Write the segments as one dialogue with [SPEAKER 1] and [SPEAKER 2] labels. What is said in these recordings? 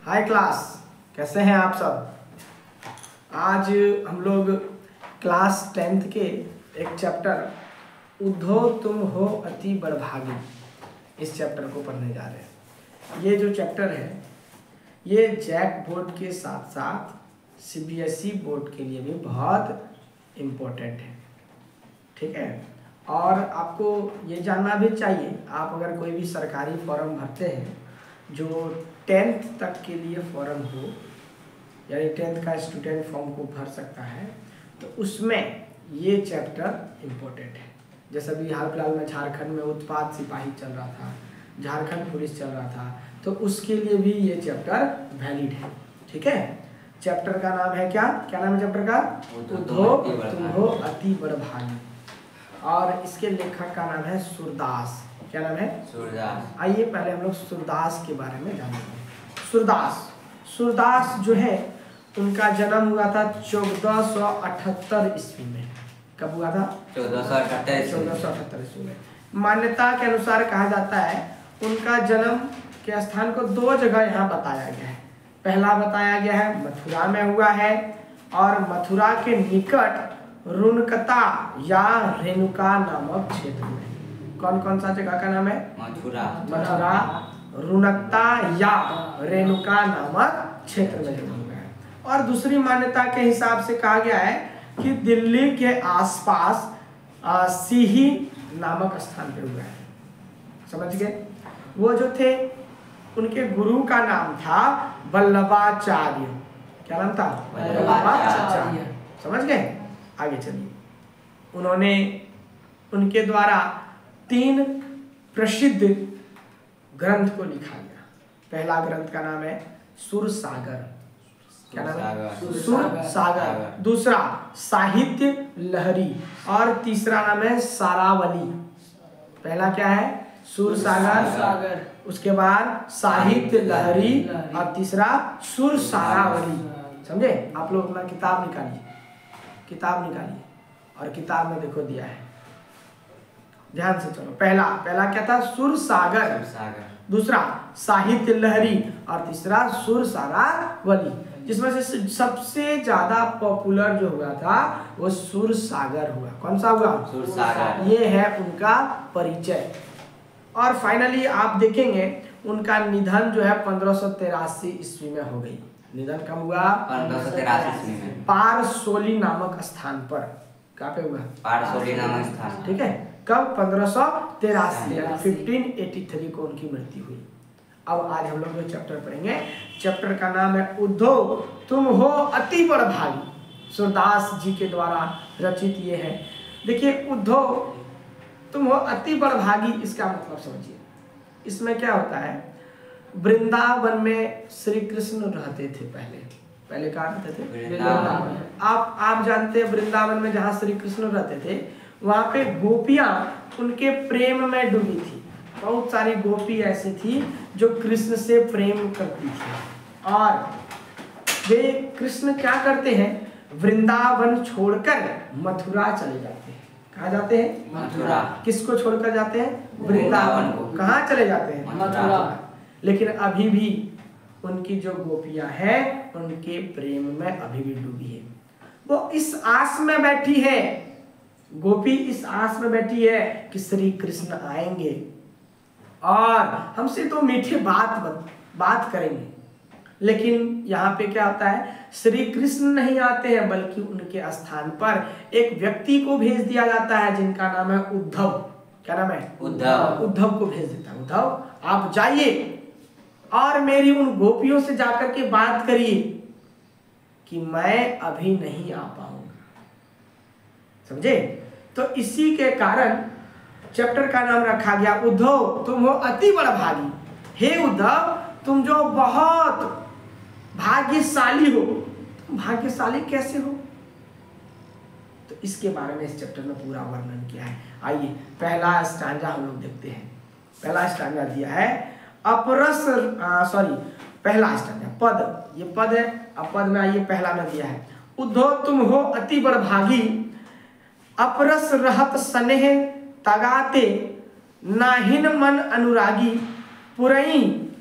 [SPEAKER 1] हाय class, कैसे हैं आप सब। आज हम लोग क्लास 10th के एक चैप्टर उद्धो तुम हो अति बड़भागी इस चैप्टर को पढ़ने जा रहे हैं। ये जो चैप्टर है ये जैक बोर्ड के साथ साथ CBSE बोर्ड के लिए भी बहुत इम्पोर्टेंट है, ठीक है। और आपको ये जानना भी चाहिए, आप अगर कोई भी सरकारी फॉर्म भरते हैं जो 10th तक के लिए फॉर्म हो, यानी 10th का स्टूडेंट फॉर्म को भर सकता है, तो उसमें ये चैप्टर इम्पोर्टेंट है। जैसे अभी हाल फिलहाल में झारखंड में उत्पाद सिपाही चल रहा था, झारखंड पुलिस चल रहा था, तो उसके लिए भी ये चैप्टर वैलिड है, ठीक है। चैप्टर का नाम है क्या नाम है चैप्टर का? उद्धो तुम हो अति बड़भागी। और इसके लेखक का नाम है सूरदास। क्या नाम है? सूरदास। आइए पहले हम लोग सूरदास के बारे में जानते हैं। सूरदास जो है उनका जन्म हुआ था 1478 ईस्वी में। कब हुआ था? 1478 ईस्वी में। मान्यता के अनुसार कहा जाता है उनका जन्म के स्थान को दो जगह यहाँ बताया गया है। पहला बताया गया है मथुरा में हुआ है, और मथुरा के निकट रुनकता या रेणुका नामक क्षेत्र में। कौन कौन सा जगह का नाम है? मथुरा, रुनकता या रेणुका नामक क्षेत्र में जन्म हुआ है। और दूसरी मान्यता के हिसाब से कहा गया है कि दिल्ली के आसपास सीही नामक स्थान पे हुआ है। समझ गए? वो जो थे उनके गुरु का नाम था वल्लभाचार्य। क्या नाम था? वल्लभाचार्य। समझ गए? आगे चलिए। उन्होंने उनके द्वारा 3 प्रसिद्ध ग्रंथ को लिखा गया। पहला ग्रंथ का नाम है सुरसागर। क्या नाम है? सुरसागर। दूसरा साहित्य लहरी, और तीसरा नाम है सारावली। पहला क्या है? सुरसागर, उसके बाद साहित्य लहरी, और तीसरा सुरसारावली। समझे? आप लोग अपना किताब निकालिए और किताब में देखो दिया है, ध्यान से चलो। पहला क्या था? सुरसागर। दूसरा साहित्य लहरी, और तीसरा सुरसारावली। जिसमें से सबसे ज्यादा पॉपुलर जो हुआ था वो सुरसागर हुआ। कौन सा हुआ? सुरसागर। ये है उनका परिचय। और फाइनली आप देखेंगे उनका निधन जो है 1583 ईस्वी में हो गई। निधन कब हुआ? 1583 ईस्वी में पारसोली नामक स्थान पर। कहाँ पे हुआ? पारसोली नामक स्थान। ठीक है। कब? 1583 1583 को उनकी मृत्यु हुई। अब आज हम लोग जो चैप्टर पढ़ेंगे, चैप्टर का नाम है उद्धो तुम हो अति बड़भागी। सूरदास जी के द्वारा रचित ये है। देखिए, उद्धो तुम हो अति बड़भागी, इसका मतलब समझिए। इसमें क्या होता है? वृंदावन में श्री कृष्ण रहते थे। पहले कहाँ रहते थे? वृंदावन। आप जानते हैं वृंदावन में जहाँ श्री कृष्ण रहते थे वहाँ पे गोपियाँ उनके प्रेम में डूबी थी। बहुत सारी गोपी ऐसी थी जो कृष्ण से प्रेम करती थी, और वे कृष्ण क्या करते हैं? वृंदावन छोड़कर मथुरा चले जाते हैं। कहाँ जाते हैं? मथुरा। किसको छोड़कर जाते हैं? वृंदावन को। कहाँ चले जाते हैं? मथुरा। लेकिन अभी भी उनकी जो गोपियां हैं उनके प्रेम में अभी भी डूबी है। वो इस आस में बैठी है, गोपी इस आस में बैठी है कि श्री कृष्ण आएंगे और हमसे तो मीठे बात करेंगे। लेकिन यहाँ पे क्या होता है? श्री कृष्ण नहीं आते हैं, बल्कि उनके स्थान पर एक व्यक्ति को भेज दिया जाता है जिनका नाम है उद्धव। क्या नाम है? उद्धव को भेज देता है। उद्धव, आप जाइए और मेरी उन गोपियों से जाकर के बात करिए कि मैं अभी नहीं आ पाऊंगा। समझे? तो इसी के कारण चैप्टर का नाम रखा गया उद्धो तुम हो अति बड़भागी। हे उद्धव, तुम जो बहुत भाग्यशाली हो। तुम भाग्यशाली कैसे हो? तो इसके बारे में इस चैप्टर में पूरा वर्णन किया है। आइए पहला स्टांजा हम लोग देखते हैं। पहला स्टांजा दिया है पहला स्टांजा पद, ये पद है। अब पद में आइए, पहला में दिया है उद्धो तुम हो अति बड़भागी, अपरस रहत स्नेह तगाते, नाहिन मन अनुरागी, पुरई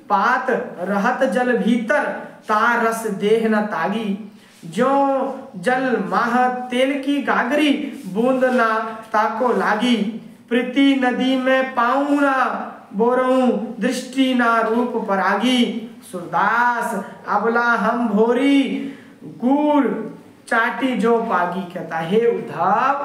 [SPEAKER 1] पात रहत जल भीतर ता रस देह न तागी। जो जल माह तेल की गागरी बूंद ना ताको लागी। प्रीति नदी में पाऊं ना बोरऊं दृष्टि ना रूप परागी। सूरदास अबला हम भोरी गुड़ चाटी जो पागी। कहता हे उद्धव,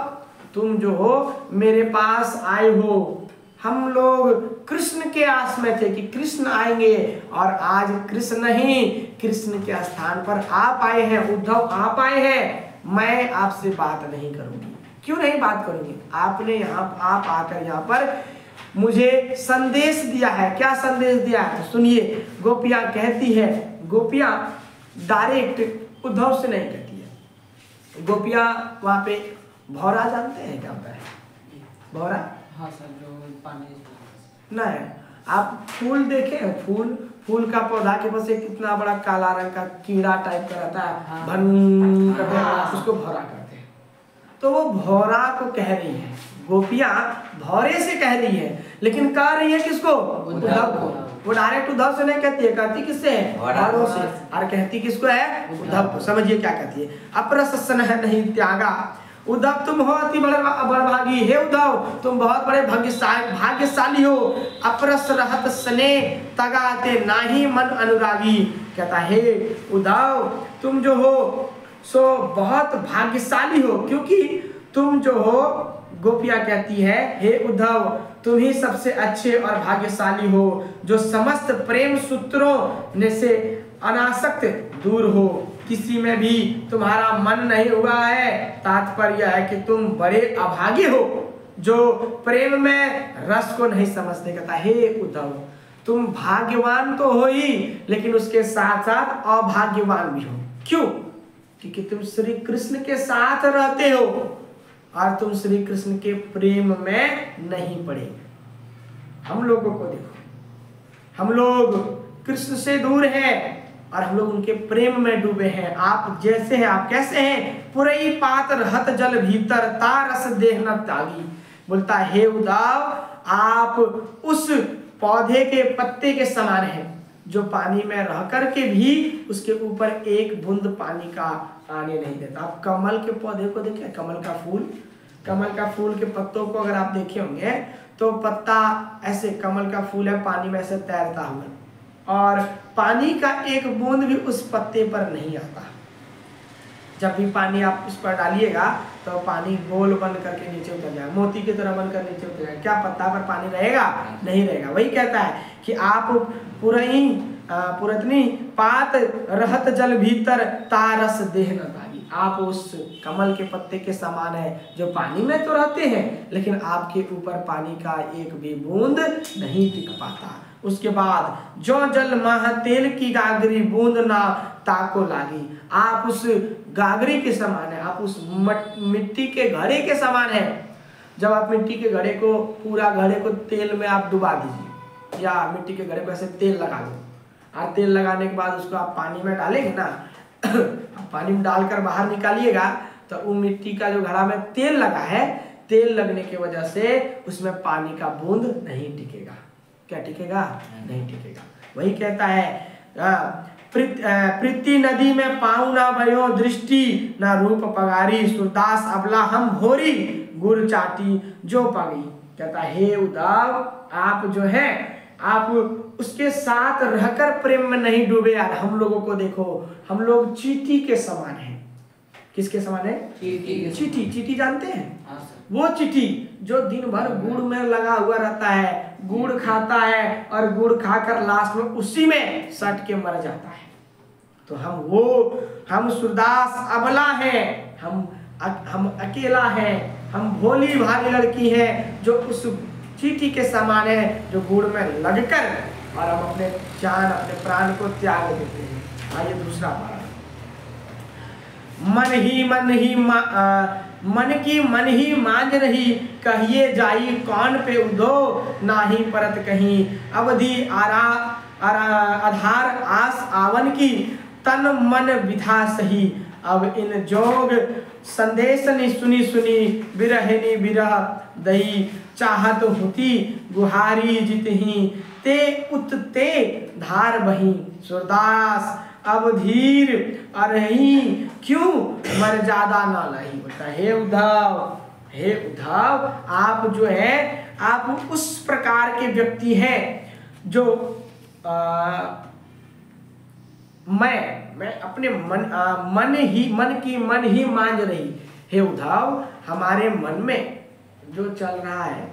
[SPEAKER 1] तुम जो हो मेरे पास आए हो, हम लोग कृष्ण के आस में थे कि कृष्ण आएंगे, और आज कृष्ण ही कृष्ण के स्थान पर आप आए हैं। उद्धव आप आए हैं, मैं आपसे बात नहीं करूंगी। क्यों नहीं बात करूंगी? आपने आप आकर यहाँ पर मुझे संदेश दिया है। क्या संदेश दिया है? तो सुनिए। गोपियां कहती है, गोपियां डायरेक्ट उद्धव से नहीं कहती है। गोपियां वहां पे भौरा जानते हैं क्या होता है? भौरा?
[SPEAKER 2] हाँ सर, जो पानी
[SPEAKER 1] नहीं, आप फूल देखे हैं? फूल का पौधा के पास एक कितना बड़ा काला रंग का कीड़ा टाइप का रहता है।
[SPEAKER 2] हाँ।
[SPEAKER 1] भन करते हैं, उसको भौरा कहते हैं। तो वो भौरा को कह रही है गोपियां, भौरे से कह रही है, लेकिन कह रही है किसको? उद्धव को। वो डायरेक्ट उद्धव से नहीं कहती है, कहती किससे है? भौरों से। और कहती किसको है? उद्धव को। समझिए क्या कहती है। अपरस स्नेह नहीं त्यागा। उद्धव तुम हो अति बड़भागी। हे उद्धव, तुम बहुत बड़े भाग्यशाली हो। अपरस रहत स्नेह तगाते नाही मन अनुरागी। कहता हे उद्धव, तुम जो हो सो बहुत भाग्यशाली हो, क्योंकि तुम जो हो, गोपियां कहती है हे उद्धव, तुम ही सबसे अच्छे और भाग्यशाली हो, जो समस्त प्रेम सूत्रों ने से अनासक्त दूर हो। किसी में भी तुम्हारा मन नहीं हुआ है। तात्पर्य है कि तुम बड़े अभागे हो, जो प्रेम में रस को नहीं समझते। कहता हे उद्धव, तुम भाग्यवान तो हो ही, लेकिन उसके साथ साथ अभाग्यवान भी हो। क्यों? क्योंकि तुम श्री कृष्ण के साथ रहते हो और तुम श्री कृष्ण के प्रेम में नहीं पड़े। हम लोगों को देखो, हम लोग कृष्ण से दूर हैं और हम लोग उनके प्रेम में डूबे हैं। आप जैसे हैं, आप कैसे हैं? पुरई पात रहत जल भीतर ता रस देह न त्यागी। बोलता हे उद्धव, आप उस पौधे के पत्ते के समान हैं जो पानी में रह करके भी उसके ऊपर एक बूंद पानी का आने नहीं देता। आप कमल के पौधे को देखें, कमल का फूल के पत्तों को अगर आप देखे होंगे तो पत्ता ऐसे, कमल का फूल है पानी में ऐसे तैरता हुआ, और पानी का एक बूंद भी उस पत्ते पर नहीं आता। जब भी पानी आप उस पर डालिएगा तो पानी गोल बन करके नीचे उतर जाएगा, मोती की तरह बनकर नीचे उतर जाएगा। क्या पत्ता पर पानी रहेगा? नहीं रहेगा। वही कहता है कि आप पुरतनी पात रहत जल भीतर तारस देह न तागी। आप उस कमल के पत्ते के समान है जो पानी में तो रहते हैं, लेकिन आपके ऊपर पानी का एक भी बूंद नहीं टिक पाता। उसके बाद जो जल माह तेल की गागरी बूंद ना ताको लागी। आप उस गागरी के समान है, आप उस मिट्टी के घड़े के समान है। जब आप मिट्टी के घड़े को, पूरा घड़े को तेल में आप डुबा दीजिए, या मिट्टी के घड़े को ऐसे तेल लगा दो, और तेल लगाने के बाद उसको आप पानी में डालेंगे ना पानी में डालकर बाहर निकालिएगा तो वो मिट्टी का जो घड़ा में तेल लगा है, तेल लगने की वजह से उसमें पानी का बूंद नहीं टिकेगा। क्या टिकेगा? नहीं टिकेगा। वही कहता है प्रीति नदी में पाऊं ना भयो दृष्टि ना रूप पगारी। सूरदास अबला हम भोरी गुड़ चाटी जो पगी। कहता हे उद्धव, आप जो है आप उसके साथ रहकर प्रेम में नहीं डूबे यार। हम लोगों को देखो, हम लोग चींटी के समान हैं। किसके समान है? चींटी। चींटी जानते हैं? वो चींटी जो दिन भर गुड़ में लगा हुआ रहता है, गुड़ खाता है और गुड़ खाकर लास्ट में उसी में सट के मर जाता है। तो हम सूरदास अबला हैं, हम अकेला हैं, हम भोली भाली लड़की हैं जो उस चींटी के समान है जो गुड़ में लगकर और हम अपने जान, अपने प्राण को त्याग देते हैं। आइए दूसरा पारा। मन ही मांझ रही, कहिए जाई कौन पे उदो, नाही परत कहीं अवधि आधार आस आवन की, तन मन विधा सही अब इन जोग संदेश नि सुनी सुनी बिरहिनी बिरह दही चाहत होती गुहारी जितही ते उतते धार बही सूरदास अब धीर अरही क्यों मर्यादा ना लही। बोलता हे उद्धव आप जो है आप उस प्रकार के व्यक्ति हैं जो मैं अपने मन ही मान रही। हे उद्धव हमारे मन में जो चल रहा है,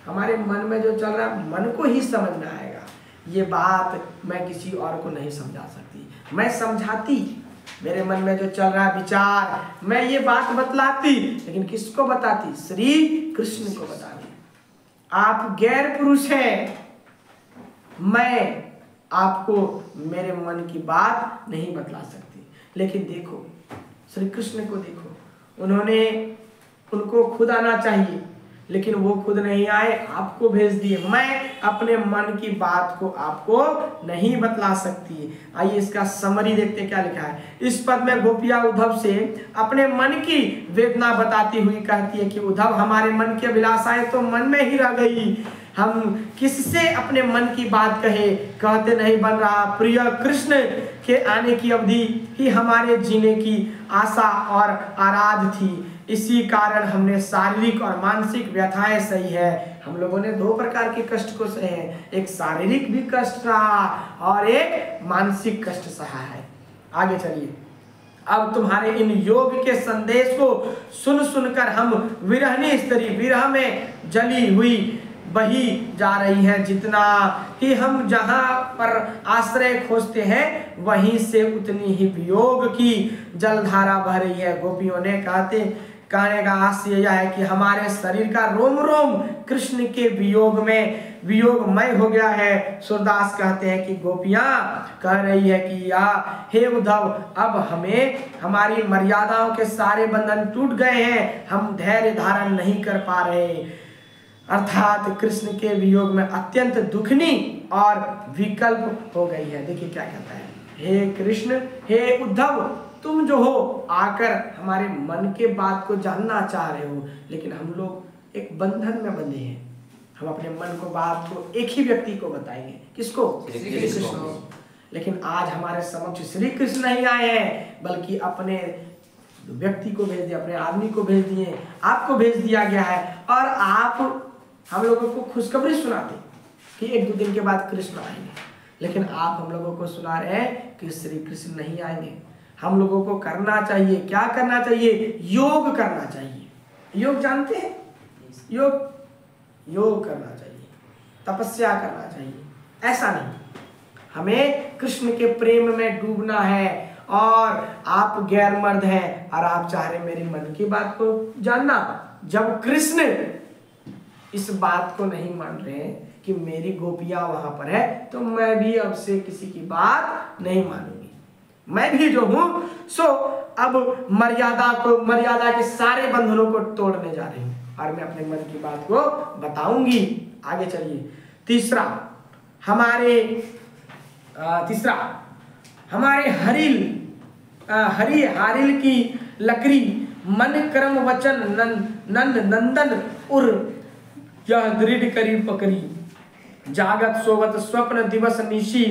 [SPEAKER 1] हमारे मन में जो चल रहा है मन को ही समझ में आएगा। ये बात मैं किसी और को नहीं समझा सकती। मैं समझाती, मेरे मन में जो चल रहा है विचार, मैं ये बात बतलाती, लेकिन किसको बताती? श्री कृष्ण को बताती। आप गैर पुरुष हैं, मैं आपको मेरे मन की बात नहीं बतला सकती। लेकिन देखो श्री कृष्ण को देखो, उनको खुद आना चाहिए, लेकिन वो खुद नहीं आए, आपको भेज दिए। मैं अपने मन की बात को आपको नहीं बतला सकती। आइए इसका समरी देखते क्या लिखा है। इस पद में गोपिया उद्धव से अपने मन की वेदना बताती हुई कहती है कि उद्धव हमारे मन की अभिलाषाएं तो मन में ही रह गई, हम किससे अपने मन की बात कहते नहीं बन रहा। प्रिय कृष्ण के आने की अवधि ही हमारे जीने की आशा और आराध थी। इसी कारण हमने शारीरिक और मानसिक व्यथाएं सही है। हम लोगों ने दो प्रकार के कष्ट को सहे हैं, एक शारीरिक भी कष्ट रहा और एक मानसिक कष्ट सहा है। आगे चलिए। अब तुम्हारे इन योग के संदेश को सुन सुनकर हम विरहनी स्त्री विरह में जली हुई बही जा रही है। जितना ही हम जहां पर आश्रय खोजते हैं वहीं से उतनी ही वियोग की जलधारा बह रही है। गोपियों ने कहने का आशय यह है कि हमारे शरीर का रोम रोम कृष्ण के वियोगमय हो गया है। सूरदास कहते हैं कि गोपियां कह रही है कि हे उद्धव अब हमें हमारी मर्यादाओं के सारे बंधन टूट गए हैं, हम धैर्य धारण नहीं कर पा रहे, अर्थात कृष्ण के वियोग में अत्यंत दुखनी और विकल्प हो गई है। देखिए क्या कहता है, हे कृष्ण, हे उद्धव, तुम जो हो आकर हमारे मन के बात को जानना चाह रहे हो, लेकिन हम लोग एक बंधन में बंधे हैं। हम अपने मन को बात को एक ही व्यक्ति को बताएंगे, किसको? श्री कृष्ण। लेकिन आज हमारे समक्ष श्री कृष्ण नहीं आए हैं, बल्कि अपने व्यक्ति को भेज दिया, अपने आदमी को भेज दिए, आपको भेज दिया गया है। और आप हम लोगों को खुशखबरी सुनाते कि एक दो दिन के बाद कृष्ण आएंगे, लेकिन आप हम लोगों को सुना रहे हैं कि श्री कृष्ण नहीं आएंगे। हम लोगों को करना चाहिए, क्या करना चाहिए? योग करना चाहिए। योग जानते हैं? योग करना चाहिए, तपस्या करना चाहिए। ऐसा नहीं, हमें कृष्ण के प्रेम में डूबना है। और आप गैर मर्द हैं और आप चाह रहे मेरे मन की बात को जानना। जब कृष्ण इस बात को नहीं मान रहे कि मेरी गोपियां वहां पर है, तो मैं भी अब से किसी की बात नहीं मानूंगी। मैं भी जो हूं सो अब मर्यादा के सारे बंधनों को तोड़ने जा रही हूं और मैं अपने मन की बात को बताऊंगी। आगे चलिए। तीसरा हमारे हारिल की लकड़ी मन क्रम वचन नंदन उर यह दृढ़ करी पकड़ी, जागत सोवत स्वप्न दिवस निशी,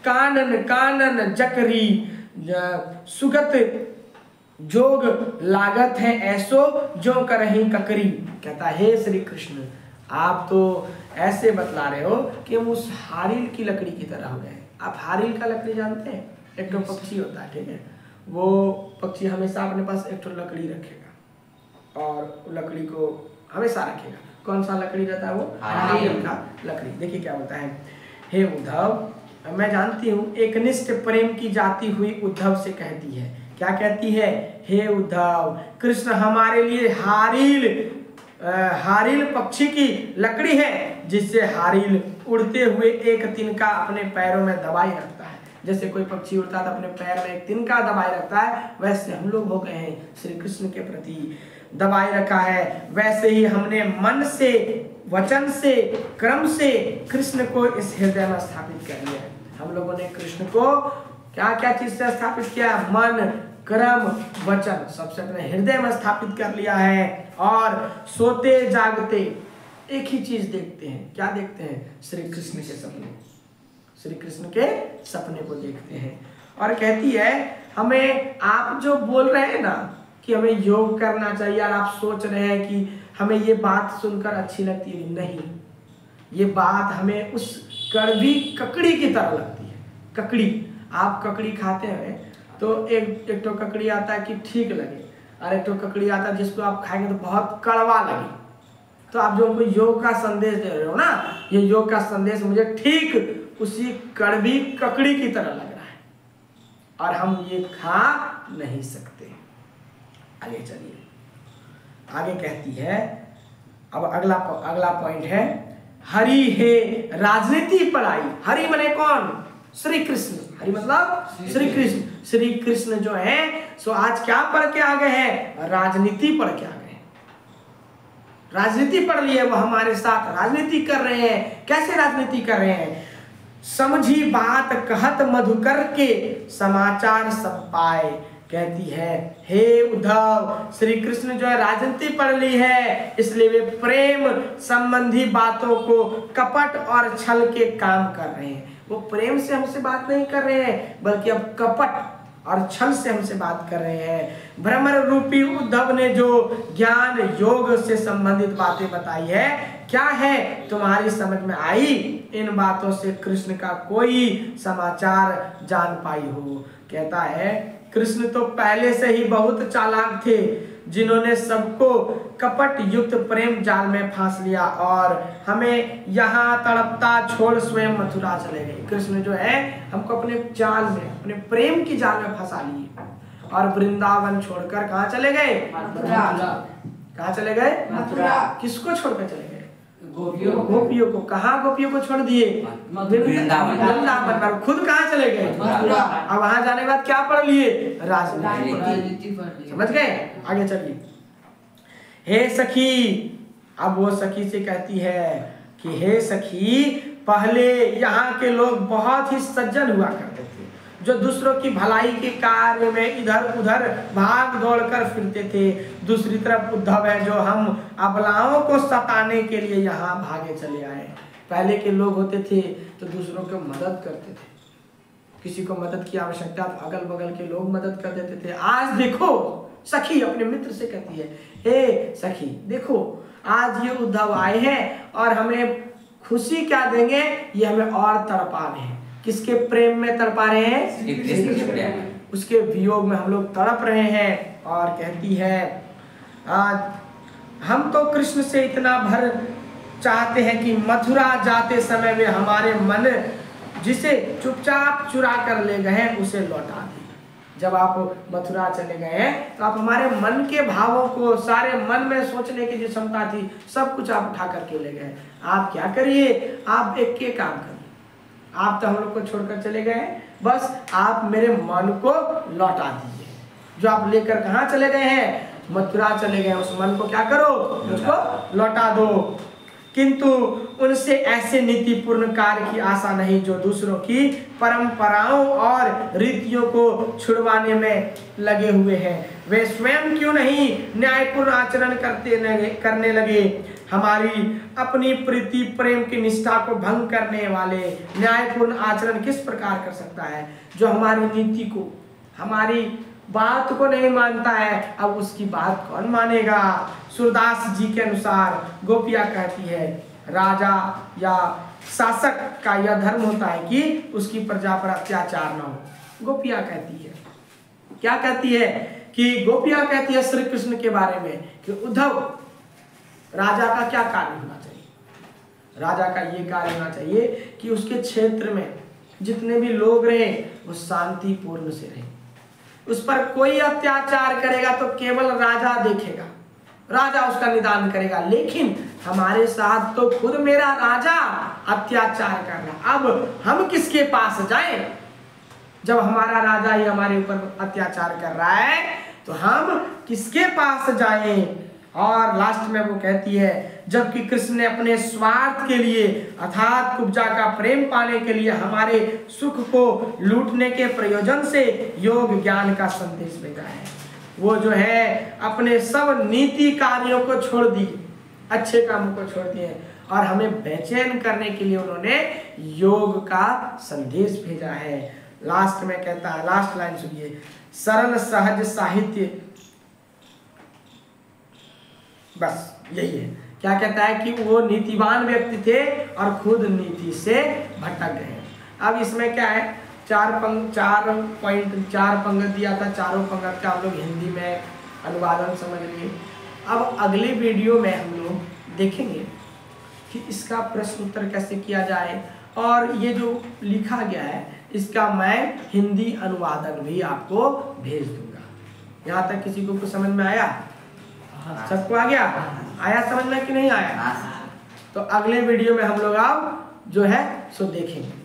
[SPEAKER 1] कानन जकरी, सुगत जोग लागत है ऐसो जो करही ककरी। कहता है श्री कृष्ण, आप तो ऐसे बतला रहे हो कि हम उस हारिल की लकड़ी की तरह हो गए। आप हारिल का लकड़ी जानते हैं? एक तो पक्षी होता है, ठीक है, वो पक्षी हमेशा अपने पास एक तो लकड़ी रखेगा और लकड़ी को हमेशा रखेगा। कौन सा लकड़ी रहता है? वो हारिल का लकड़ी। देखिए क्या होता है, हे उद्धव, मैं जानती हूँ एकनिष्ठ प्रेम की जाती हुई उद्धव से कहती है। क्या कहती है? हे उद्धव, कृष्ण हमारे लिए हारिल पक्षी की लकड़ी है, जिससे हारिल उड़ते हुए एक तिनका अपने पैरों में दबाए रखता है। जैसे कोई पक्षी उड़ता है तो अपने पैर में एक तिनका दबाए रखता है, वैसे हम लोग हो गए हैं श्री कृष्ण के प्रति दबाए रखा है। वैसे ही हमने मन से, वचन से, क्रम से कृष्ण को इस हृदय में स्थापित कर लिया है। हम लोगों ने कृष्ण को क्या क्या चीज से स्थापित किया? मन, कर्म वचन सबसे अपने हृदय में स्थापित कर लिया है, और सोते जागते एक ही चीज देखते हैं। क्या देखते हैं? श्री कृष्ण के सपने, श्री कृष्ण के सपने को देखते हैं। और कहती है हमें, आप जो बोल रहे हैं ना कि हमें योग करना चाहिए, और आप सोच रहे हैं कि हमें ये बात सुनकर अच्छी लगती है, नहीं, ये बात हमें उस कड़वी ककड़ी की तरह लगती है। ककड़ी, आप ककड़ी खाते हैं तो एक तो ककड़ी आता है कि ठीक लगे, और एक तो ककड़ी आता है जिसको आप खाएंगे तो बहुत कड़वा लगे। तो आप जो उनको योग का संदेश दे रहे हो ना, ये योग का संदेश मुझे ठीक उसी कड़वी ककड़ी की तरह लग रहा है, और हम ये खा नहीं सकते। आगे चलिए, आगे कहती है, अब अगला पॉइंट है, हरि हे राजनीति पढ़ाई। हरि माने कौन? श्री कृष्ण। हरि मतलब श्री कृष्ण। श्री कृष्ण जो है सो आज क्या पढ़ के आ गए हैं? राजनीति पढ़ के आ गए हैं। राजनीति पढ़ लिए, वो हमारे साथ राजनीति कर रहे हैं। कैसे राजनीति कर रहे हैं? समझी बात कहत मधुकर के, समाचार सब पाए। कहती है हे उद्धव, श्री कृष्ण जो है राजनीति पढ़ ली है, इसलिए वे प्रेम संबंधी बातों को कपट और छल के काम कर रहे हैं। वो प्रेम से हमसे बात नहीं कर रहे हैं, बल्कि अब कपट और छल से हमसे बात कर रहे हैं। भ्रमर रूपी उद्धव ने जो ज्ञान योग से संबंधित बातें बताई है, क्या है तुम्हारी समझ में आई? इन बातों से कृष्ण का कोई समाचार जान पाई हो? कहता है कृष्ण तो पहले से ही बहुत चालाक थे, जिन्होंने सबको कपट युक्त प्रेम जाल में फांस लिया, और हमें यहाँ तड़पता छोड़ स्वयं मथुरा चले गए। कृष्ण जो है हमको अपने जाल में, अपने प्रेम की जाल में फंसा लिए, और वृंदावन छोड़कर कहाँ चले गए? मथुरा। कहाँ चले गए? मथुरा। किसको छोड़कर चले गए? गोपियों को। कहाँ गोपियों को छोड़ दिए? वृंदावन पर। खुद कहाँ चले गए? मथुरा। अब वहां जाने के बाद क्या पढ़ लिए? राजनीति। समझ गए? आगे चलिए। हे सखी, अब वो सखी से कहती है कि हे सखी, पहले यहाँ के लोग बहुत ही सज्जन हुआ करते थे, जो दूसरों की भलाई के कार्य में इधर उधर भाग दौड़ कर फिरते थे। दूसरी तरफ उद्धव है जो हम अबलाओं को सताने के लिए यहाँ भागे चले आए। पहले के लोग होते थे तो दूसरों को मदद करते थे, किसी को मदद की आवश्यकता तो अगल बगल के लोग मदद कर देते थे। आज देखो, सखी अपने मित्र से कहती है, हे सखी देखो, आज ये उद्धव आए हैं और हमें खुशी क्या देंगे, ये हमें और तड़पा रहे हैं। किसके प्रेम में तड़पा रहे हैं? उसके वियोग में हम लोग तड़प रहे हैं। और कहती है हम तो कृष्ण से इतना भर चाहते हैं कि मथुरा जाते समय वे हमारे मन जिसे चुपचाप चुरा कर ले गए हैं उसे लौटा दें। जब आप मथुरा चले गए हैं तो आप हमारे मन के भावों को, सारे मन में सोचने की जो क्षमता थी, सब कुछ आप उठा करके ले गए। आप क्या करिए, आप एक के काम करिए। आप तो हम लोग को छोड़कर चले गए, बस आप मेरे मन को लौटा दीजिए। जो आप लेकर कहाँ चले गए हैं? मथुरा चले गए, उस मन को क्या करो, उसको लौटा दो। किंतु उनसे ऐसे नीतिपूर्ण कार्य की आशा नहीं जो दूसरों की परंपराओं और रीतियों को छुड़वाने में लगे हुए हैं। वे स्वयं क्यों नहीं न्यायपूर्ण आचरण करने लगे? हमारी अपनी प्रीति प्रेम की निष्ठा को भंग करने वाले न्यायपूर्ण आचरण किस प्रकार कर सकता है? जो हमारी नीति को, हमारी बात को नहीं मानता है, अब उसकी बात कौन मानेगा? सूरदास जी के अनुसार गोपिया कहती है, राजा या शासक का यह धर्म होता है कि उसकी प्रजा पर अत्याचार न हो। गोपिया कहती है, क्या कहती है कि गोपिया कहती है श्री कृष्ण के बारे में कि उद्धव, राजा का क्या कार्य होना चाहिए? राजा का ये कार्य होना चाहिए कि उसके क्षेत्र में जितने भी लोग रहे वो शांतिपूर्ण से रहे। उस पर कोई अत्याचार करेगा तो केवल राजा देखेगा, राजा उसका निदान करेगा। लेकिन हमारे साथ तो खुद मेरा राजा अत्याचार कर रहा, अब हम किसके पास जाएं? जब हमारा राजा ही हमारे ऊपर अत्याचार कर रहा है तो हम किसके पास जाएं? और लास्ट में वो कहती है, जबकि कृष्ण ने अपने स्वार्थ के लिए अर्थात कुब्जा का प्रेम पाने के लिए हमारे सुख को लूटने के प्रयोजन से योग ज्ञान का संदेश भेजा है। वो जो है अपने सब नीति कार्यों को छोड़ दी, अच्छे कामों को छोड़ दिए और हमें बेचैन करने के लिए उन्होंने योग का संदेश भेजा है। लास्ट में कहता है, लास्ट लाइन सुनिए, सरल सहज साहित्य, बस यही है। क्या कहता है कि वो नीतिवान व्यक्ति थे और खुद नीति से भटक गए। अब इसमें क्या है, चार पंक्ति दिया था, चारों पंक्ति का हम लोग हिंदी में अनुवादन समझ लिए। अब अगली वीडियो में हम लोग देखेंगे कि इसका प्रश्न उत्तर कैसे किया जाए, और ये जो लिखा गया है इसका मैं हिंदी अनुवादन भी आपको भेज दूंगा। यहाँ तक किसी को कुछ समझ में आया? सबको आ गया? आया समझ में कि नहीं आया? तो अगले वीडियो में हम लोग अब जो है सो देखेंगे।